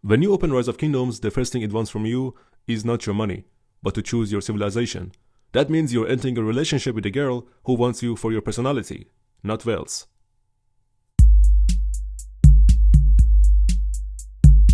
When you open Rise of Kingdoms, the first thing it wants from you is not your money, but to choose your civilization. That means you're entering a relationship with a girl who wants you for your personality, not whales.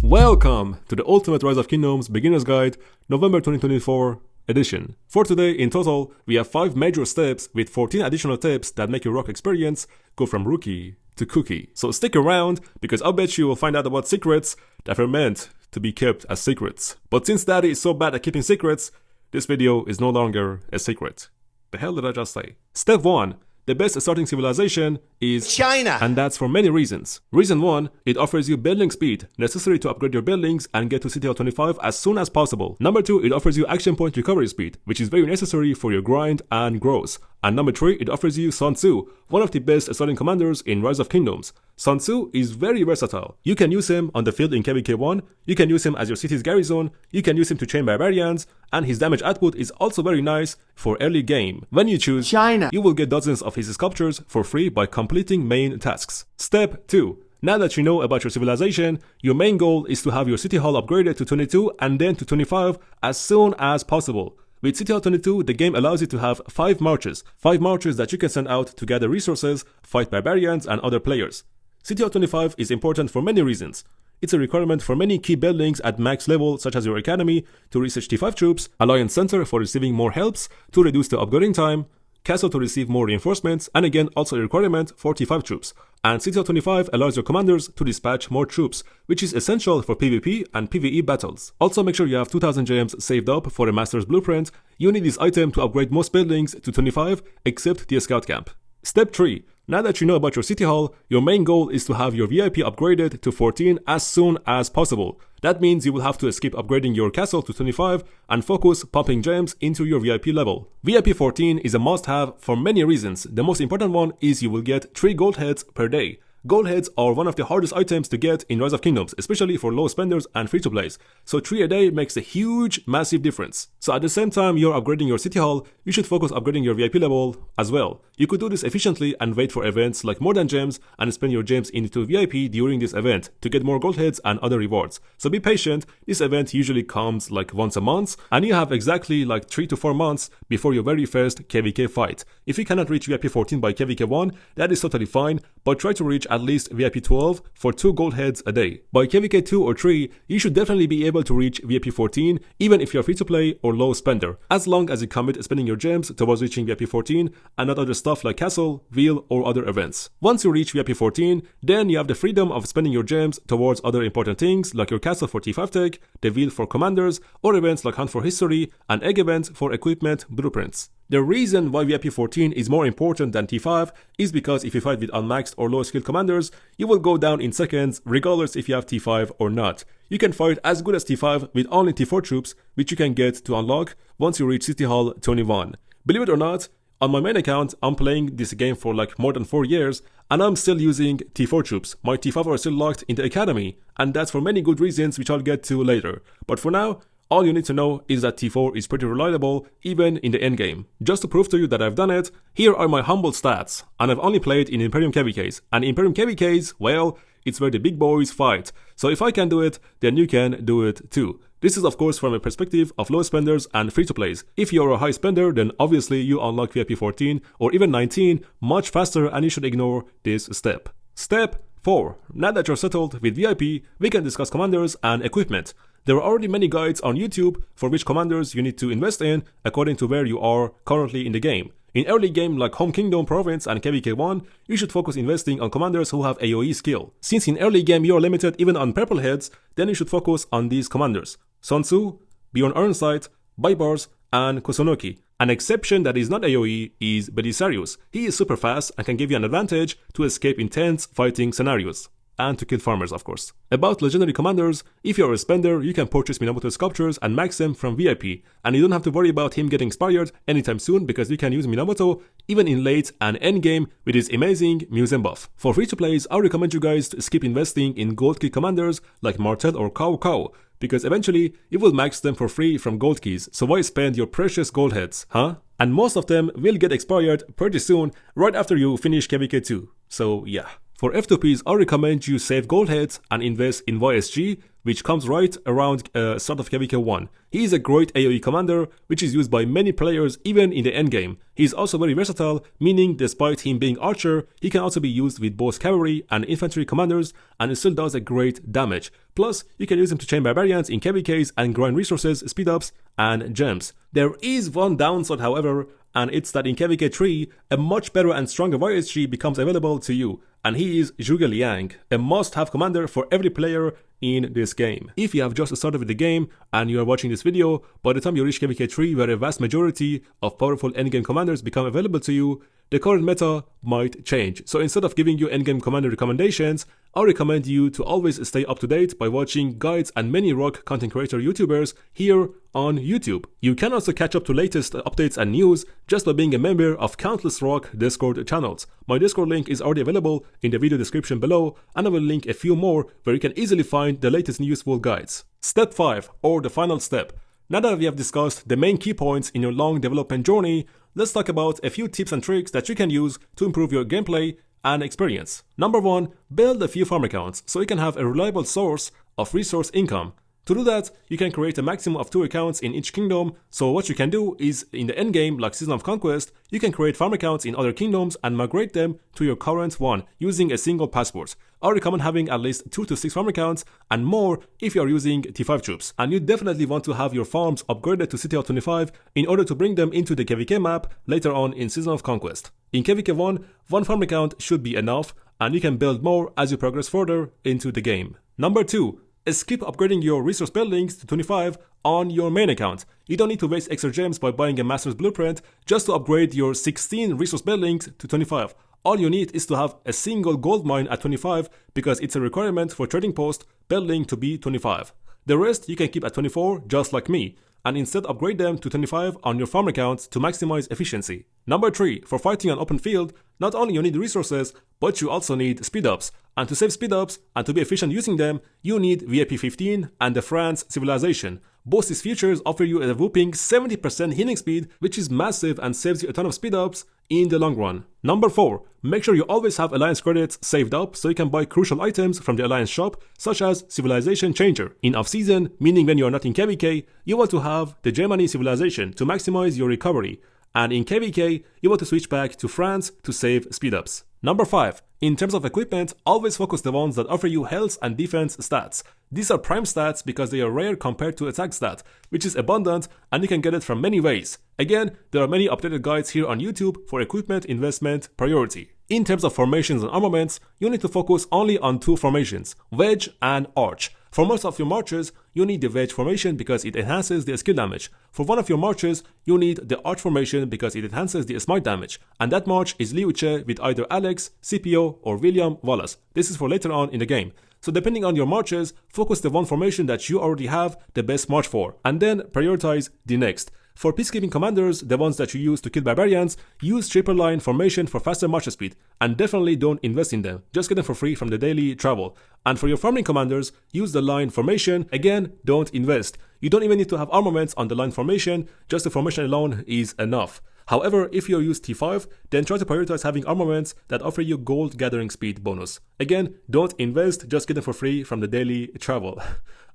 Welcome to the Ultimate Rise of Kingdoms Beginner's Guide, November 2024 edition. For today, in total, we have 5 major steps with 14 additional tips that make your ROK experience go from rookie to cookie. So stick around, because I'll bet you will find out about secrets that were meant to be kept as secrets. But since Daddy is so bad at keeping secrets, this video is no longer a secret. The hell did I just say? Step 1. The best starting civilization is China, and that's for many reasons. Reason 1, it offers you building speed necessary to upgrade your buildings and get to City Hall 25 as soon as possible. Number 2, it offers you action point recovery speed, which is very necessary for your grind and growth. And number 3, it offers you Sun Tzu, one of the best starting commanders in Rise of Kingdoms. Sun Tzu is very versatile. You can use him on the field in KvK 1, you can use him as your city's garrison, you can use him to chain barbarians, and his damage output is also very nice for early game. When you choose China, you will get dozens of his sculptures for free by completing main tasks. Step 2. Now that you know about your civilization, your main goal is to have your city hall upgraded to 22 and then to 25 as soon as possible. With City Hall 22, the game allows you to have 5 marches that you can send out to gather resources, fight barbarians and other players. City Hall 25 is important for many reasons. It's a requirement for many key buildings at max level, such as your academy to research T5 troops, Alliance Center for receiving more helps to reduce the upgrading time, Castle to receive more reinforcements, and again also a requirement for T5 troops. And City Hall 25 allows your commanders to dispatch more troops, which is essential for PvP and PvE battles. Also make sure you have 2000 gems saved up for a Master's Blueprint. You need this item to upgrade most buildings to 25 except the Scout Camp. Step 3. Now that you know about your city hall, your main goal is to have your VIP upgraded to 14 as soon as possible. That means you will have to skip upgrading your castle to 25 and focus pumping gems into your VIP level. VIP 14 is a must-have for many reasons. The most important one is you will get 3 gold heads per day. Gold heads are one of the hardest items to get in Rise of Kingdoms, especially for low spenders and free-to-plays. So 3 a day makes a huge, massive difference. So at the same time you're upgrading your city hall, you should focus upgrading your VIP level as well. You could do this efficiently and wait for events like More Than Gems and spend your gems into VIP during this event to get more gold heads and other rewards. So be patient, this event usually comes like once a month and you have exactly like 3 to 4 months before your very first KvK fight. If you cannot reach VIP 14 by KvK 1, that is totally fine, but try to reach at least VIP 12 for 2 gold heads a day. By KvK 2 or 3, you should definitely be able to reach VIP 14 even if you're free to play or low spender, as long as you commit spending your gems towards reaching VIP 14 and not other stuff like Castle, Wheel or other events. Once you reach VIP 14, then you have the freedom of spending your gems towards other important things like your Castle for T5 tech, the Wheel for commanders, or events like Hunt for History and Egg event for equipment blueprints. The reason why VIP 14 is more important than T5 is because if you fight with unmaxed or low skill commanders, you will go down in seconds regardless if you have T5 or not. You can fight as good as T5 with only T4 troops, which you can get to unlock once you reach City Hall 21. Believe it or not, on my main account, I'm playing this game for like more than 4 years and I'm still using T4 troops. My T5 are still locked in the academy, and that's for many good reasons which I'll get to later. But for now, all you need to know is that T4 is pretty reliable even in the endgame. Just to prove to you that I've done it, here are my humble stats, and I've only played in Imperium KvKs, and Imperium KvKs, well, it's where the big boys fight. So if I can do it, then you can do it too. This is of course from a perspective of low spenders and free-to-plays. If you're a high spender, then obviously you unlock VIP 14 or even 19 much faster, and you should ignore this step. Step 4. Now that you're settled with VIP, we can discuss commanders and equipment. There are already many guides on YouTube for which commanders you need to invest in according to where you are currently in the game. In early game like Home Kingdom, Province and KvK 1, you should focus investing on commanders who have AoE skill. Since in early game you are limited even on purple heads, then you should focus on these commanders: Sun Tzu, Bjorn Ironside, Baibars and Kusunoki. An exception that is not AoE is Belisarius. He is super fast and can give you an advantage to escape intense fighting scenarios. And to kill farmers, of course. About legendary commanders, if you're a spender, you can purchase Minamoto sculptures and max them from VIP, and you don't have to worry about him getting expired anytime soon because you can use Minamoto even in late and endgame with his amazing museum buff. For free-to-plays, I recommend you guys to skip investing in gold key commanders like Martel or 𝒟𝒹𝓬𝓼, because eventually you will max them for free from gold keys, so why spend your precious gold heads, huh? And most of them will get expired pretty soon, right after you finish KvK 2, so yeah. For F2Ps, I recommend you save gold heads and invest in YSG which comes right around start of 𝒟𝒹𝒹𝓎 1. He is a great AoE commander, which is used by many players even in the endgame. He is also very versatile, meaning despite him being archer, he can also be used with both cavalry and infantry commanders, and it still does a great damage. Plus, you can use him to chain barbarians in KVKs and grind resources, speed ups, and gems. There is one downside, however, and it's that in KVK 3, a much better and stronger YSG becomes available to you, and he is Zhuge Liang, a must-have commander for every player in this game. If you have just started with the game and you are watching this video, by the time you reach KVK 3 where a vast majority of powerful endgame commanders become available to you, the current meta might change. So instead of giving you endgame commander recommendations, I recommend you to always stay up to date by watching guides and many ROK content creator YouTubers here on YouTube. You can also catch up to latest updates and news just by being a member of countless ROK Discord channels. My Discord link is already available in the video description below, and I will link a few more where you can easily find the latest useful guides. Step 5, or the final step. Now that we have discussed the main key points in your long development journey, let's talk about a few tips and tricks that you can use to improve your gameplay and experience. Number 1, build a few farm accounts so you can have a reliable source of resource income. To do that, you can create a maximum of 2 accounts in each kingdom, so what you can do is, in the endgame, like Season of Conquest, you can create farm accounts in other kingdoms and migrate them to your current one using a single passport. I recommend having at least 2 to 6 farm accounts and more if you are using T5 troops. And you definitely want to have your farms upgraded to City Hall 25 in order to bring them into the KVK map later on in Season of Conquest. In KVK 1, 1 farm account should be enough, and you can build more as you progress further into the game. Number 2, skip upgrading your resource buildings to 25 on your main account. You don't need to waste extra gems by buying a master's blueprint just to upgrade your 16 resource buildings to 25. All you need is to have a single gold mine at 25 because it's a requirement for trading post building to be 25. The rest you can keep at 24 just like me, and instead upgrade them to 25 on your farm accounts to maximize efficiency. Number 3, for fighting on open field, not only you need resources, but you also need speed ups. And to save speed ups and to be efficient using them, you need VIP 15 and the France Civilization. Both these features offer you a whopping 70% healing speed, which is massive and saves you a ton of speed ups in the long run. Number 4, make sure you always have Alliance credits saved up so you can buy crucial items from the Alliance shop, such as Civilization Changer. In off-season, meaning when you are not in KVK, you want to have the Germany Civilization to maximize your recovery. And in KVK, you want to switch back to France to save speed ups. Number 5, in terms of equipment, always focus the ones that offer you health and defense stats. These are prime stats because they are rare compared to attack stat, which is abundant and you can get it from many ways. Again, there are many updated guides here on YouTube for equipment investment priority. In terms of formations and armaments, you need to focus only on 2 formations, Wedge and Arch. For most of your marches, you need the Wedge formation because it enhances the skill damage. For one of your marches, you need the Arch formation because it enhances the smite damage. And that march is Liu Che with either Alex, Scipio, or William Wallace. This is for later on in the game. So depending on your marches, focus the one formation that you already have the best march for, and then prioritize the next. For peacekeeping commanders, the ones that you use to kill barbarians, use triple line formation for faster march speed, and definitely don't invest in them, just get them for free from the daily travel. And for your farming commanders, use the line formation, again, don't invest. You don't even need to have armaments on the line formation, just the formation alone is enough. However, if you use T5, then try to prioritize having armaments that offer you gold gathering speed bonus. Again, don't invest, just get them for free from the daily travel.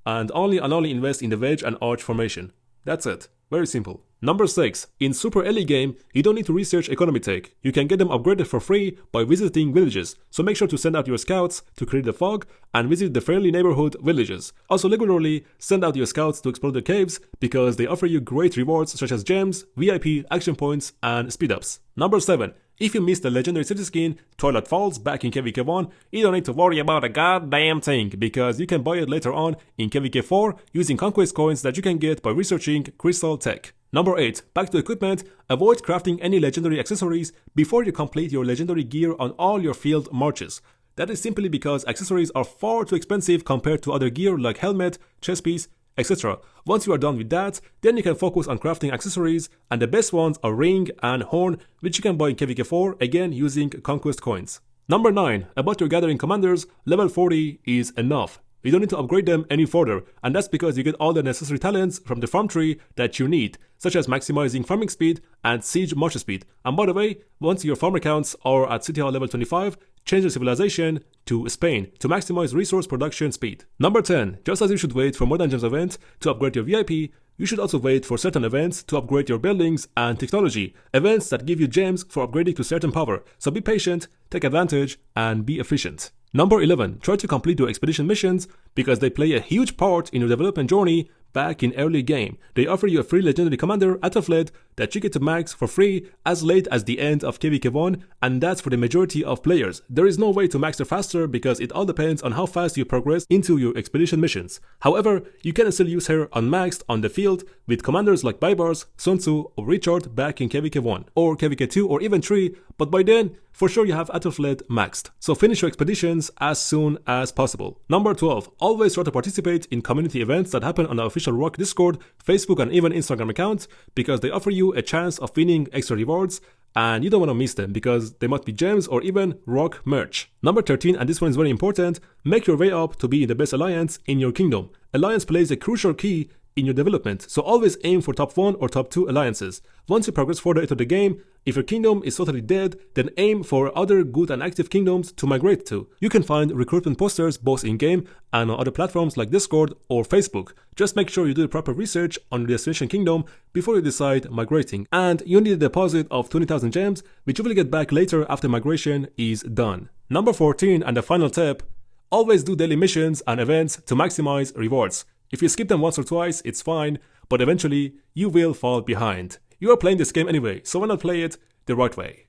And only invest in the Wedge and Arch formation. That's it. Very simple. Number 6. In Super Early game, you don't need to research economy tech. You can get them upgraded for free by visiting villages. So make sure to send out your scouts to clear the fog and visit the friendly neighborhood villages. Also regularly send out your scouts to explore the caves because they offer you great rewards such as gems, VIP, action points, and speed ups. Number 7. If you missed the legendary city skin, Twilight Falls, back in KVK 1, you don't need to worry about a goddamn thing, because you can buy it later on in KVK 4 using conquest coins that you can get by researching Crystal Tech. Number 8. Back to equipment, avoid crafting any legendary accessories before you complete your legendary gear on all your field marches. That is simply because accessories are far too expensive compared to other gear like helmet, chest piece, etc. Once you are done with that, then you can focus on crafting accessories, and the best ones are ring and horn, which you can buy in KVK 4, again using conquest coins. Number 9. About your gathering commanders, level 40 is enough. You don't need to upgrade them any further, and that's because you get all the necessary talents from the farm tree that you need, such as maximizing farming speed and siege march speed. And by the way, once your farm accounts are at City Hall level 25, change your civilization to Spain to maximize resource production speed. Number 10. Just as you should wait for modern gems events to upgrade your VIP, you should also wait for certain events to upgrade your buildings and technology, events that give you gems for upgrading to certain power. So be patient, take advantage, and be efficient. Number 11. Try to complete your expedition missions because they play a huge part in your development journey back in early game. They offer you a free legendary commander, 𝒟𝒹𝓊𝓇, that you get to max for free as late as the end of 𝒟𝒹𝒹𝓎, and that's for the majority of players. There is no way to max her faster because it all depends on how fast you progress into your expedition missions. However, you can still use her unmaxed on the field with commanders like Baybars, Sun Tzu, or Richard back in 𝒟𝒹𝒹𝓎, or 𝒟𝒹𝒹𝒆2 or even 3, but by then, for sure you have 𝒟𝒹𝓊𝓇 maxed. So finish your expeditions as soon as possible. Number 12. Always try to participate in community events that happen on the official ROK Discord, Facebook, and even Instagram accounts because they offer you a chance of winning extra rewards, and you don't want to miss them because they might be gems or even ROK merch. Number 13, and this one is very important, make your way up to be in the best alliance in your kingdom. Alliance plays a crucial key in your development, so always aim for top 1 or top 2 alliances. Once you progress further into the game, if your kingdom is totally dead, then aim for other good and active kingdoms to migrate to. You can find recruitment posters both in-game and on other platforms like Discord or Facebook. Just make sure you do the proper research on your destination kingdom before you decide migrating. And you need a deposit of 20,000 gems, which you will get back later after migration is done. Number 14, and the final tip, always do daily missions and events to maximize rewards. If you skip them once or twice, it's fine, but eventually you will fall behind. You are playing this game anyway, so why not play it the right way?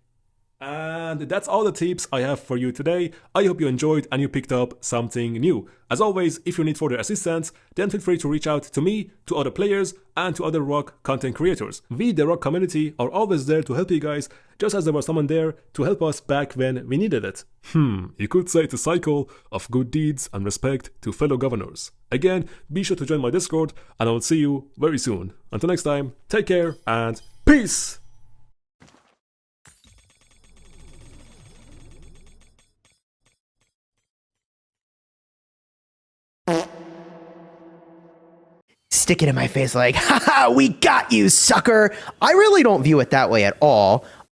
And that's all the tips I have for you today. I hope you enjoyed and you picked up something new. As always, if you need further assistance, then feel free to reach out to me, to other players, and to other ROK content creators. We, the ROK community, are always there to help you guys, just as there was someone there to help us back when we needed it. You could say it's a cycle of good deeds and respect to fellow governors. Again, be sure to join my Discord, and I will see you very soon. Until next time, take care and peace! Stick it in my face like, haha, we got you, sucker. I really don't view it that way at all.